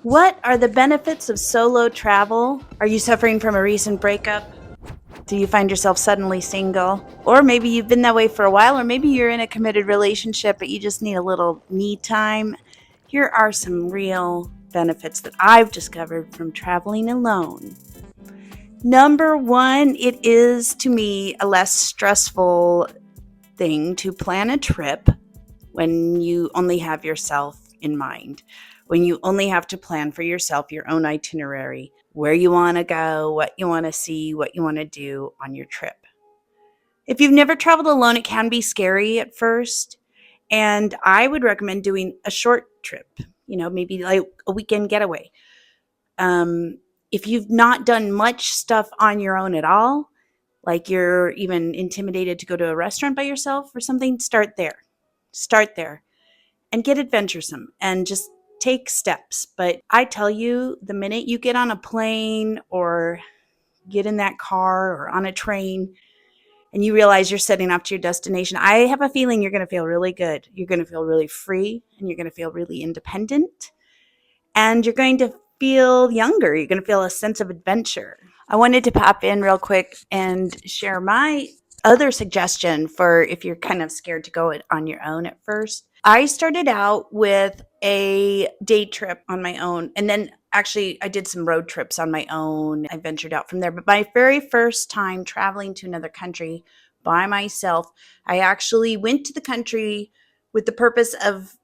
What are the benefits of solo travel? Are you suffering from a recent breakup? Do you find yourself suddenly single? Or maybe you've been that way for a while, or maybe you're in a committed relationship, but you just need a little me time. Here are some real benefits that I've discovered from traveling alone. Number one, it is to me a less stressful thing to plan a trip when you only have yourself in mind, when you only have to plan for yourself your own itinerary, where you want to go, what you want to see, what you want to do on your trip. If you've never traveled alone, it can be scary at first. And I would recommend doing a short trip, maybe like a weekend getaway. Um, if you've not done much stuff on your own at all, like you're even intimidated to go to a restaurant by yourself or something, start there. Start there and get adventuresome and just take steps. But I tell you, the minute you get on a plane or get in that car or on a train and you realize you're setting off to your destination, I have a feeling you're going to feel really good. You're going to feel really free and you're going to feel really independent and you're going to feel younger. You're going to feel a sense of adventure. I wanted to pop in real quick and share my other suggestion for if you're kind of scared to go it on your own at first. I started out with a day trip on my own, and then actually I did some road trips on my own. I ventured out from there. But my very first time traveling to another country by myself, I actually went to the country with the purpose of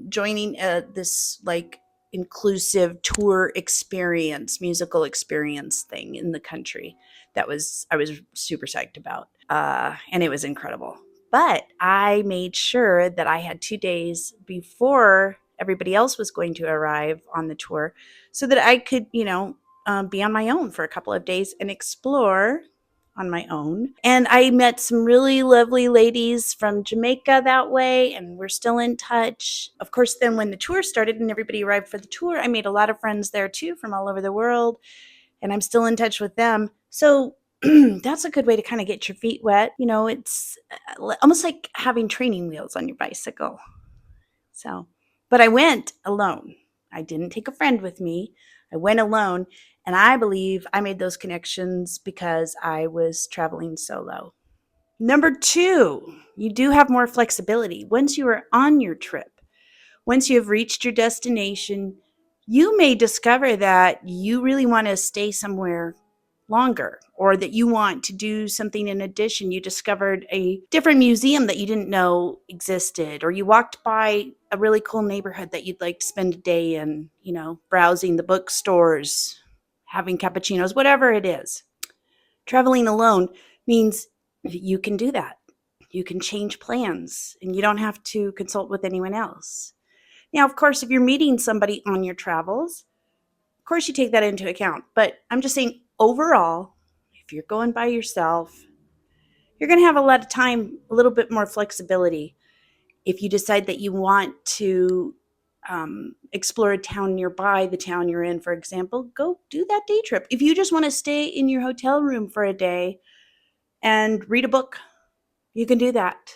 joining this like inclusive tour experience, musical experience thing in the country. I was super psyched about, and it was incredible. But I made sure that I had 2 days before everybody else was going to arrive on the tour, so that I could, be on my own for a couple of days and explore on my own. And I met some really lovely ladies from Jamaica that way, and we're still in touch. Of course, then when the tour started and everybody arrived for the tour, I made a lot of friends there too from all over the world, and I'm still in touch with them. So that's a good way to kind of get your feet wet. It's almost like having training wheels on your bicycle. So, but I went alone. I didn't take a friend with me. I went alone. And I believe I made those connections because I was traveling solo. Number two, you do have more flexibility. Once you are on your trip, once you have reached your destination, you may discover that you really want to stay somewhere longer, or that you want to do something in addition. You discovered a different museum that you didn't know existed, or you walked by a really cool neighborhood that you'd like to spend a day in, browsing the bookstores, having cappuccinos, whatever it is. Traveling alone means you can do that. You can change plans and you don't have to consult with anyone else. Now, of course, if you're meeting somebody on your travels, of course you take that into account. But I'm just saying, overall, if you're going by yourself, you're going to have a lot of time, a little bit more flexibility. If you decide that you want to explore a town nearby the town you're in, for example, go do that day trip. If you just want to stay in your hotel room for a day and read a book, you can do that.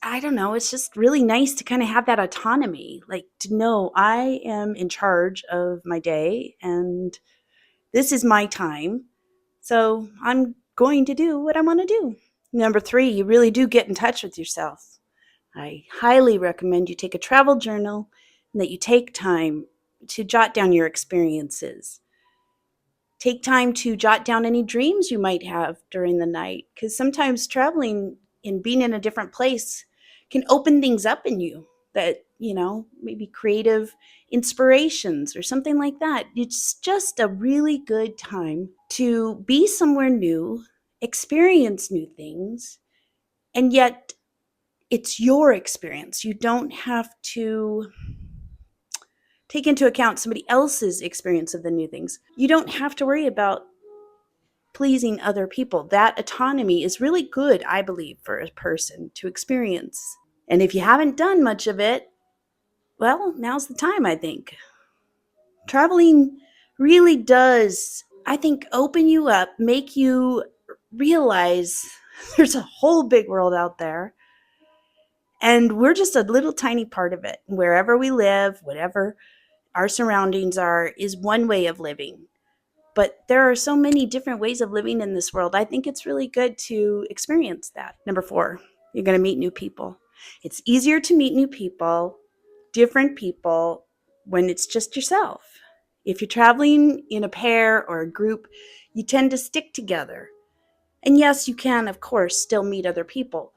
I don't know, it's just really nice to kind of have that autonomy, like to know I am in charge of my day and this is my time. So I'm going to do what I want to do. Number three, you really do get in touch with yourself. I highly recommend you take a travel journal and that you take time to jot down your experiences. Take time to jot down any dreams you might have during the night, because sometimes traveling and being in a different place can open things up in you that, maybe creative inspirations or something like that. It's just a really good time to be somewhere new, experience new things, and yet it's your experience. You don't have to take into account somebody else's experience of the new things. You don't have to worry about pleasing other people. That autonomy is really good, I believe, for a person to experience. And if you haven't done much of it, well, now's the time, I think. Traveling really does, I think, open you up, make you realize there's a whole big world out there. And we're just a little tiny part of it. Wherever we live, whatever our surroundings are, is one way of living. But there are so many different ways of living in this world. I think it's really good to experience that. Number 4, you're going to meet new people. It's easier to meet new people, different people, when it's just yourself. If you're traveling in a pair or a group, you tend to stick together. And yes, you can, of course, still meet other people.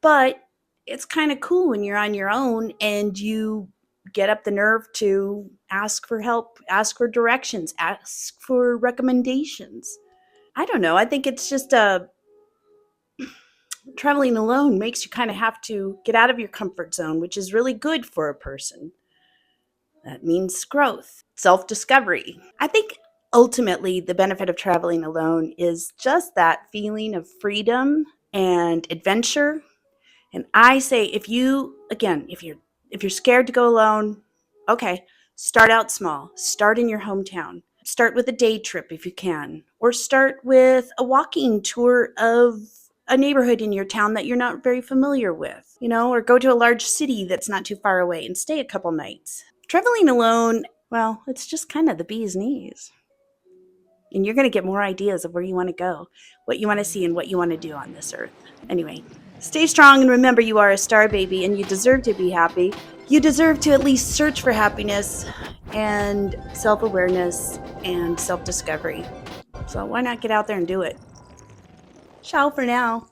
But it's kind of cool when you're on your own and you get up the nerve to ask for help, ask for directions, ask for recommendations. I don't know. I think it's just traveling alone makes you kind of have to get out of your comfort zone, which is really good for a person. That means growth, self discovery. I think ultimately the benefit of traveling alone is just that feeling of freedom and adventure. And I say, if you, again, if you're scared to go alone, okay, start out small. Start in your hometown. Start with a day trip if you can, or start with a walking tour of a neighborhood in your town that you're not very familiar with, or go to a large city that's not too far away and stay a couple nights. Traveling alone, well, it's just kind of the bee's knees. And you're going to get more ideas of where you want to go, what you want to see, and what you want to do on this earth. Anyway, stay strong and remember you are a star baby and you deserve to be happy. You deserve to at least search for happiness and self-awareness and self-discovery. So why not get out there and do it? Ciao for now.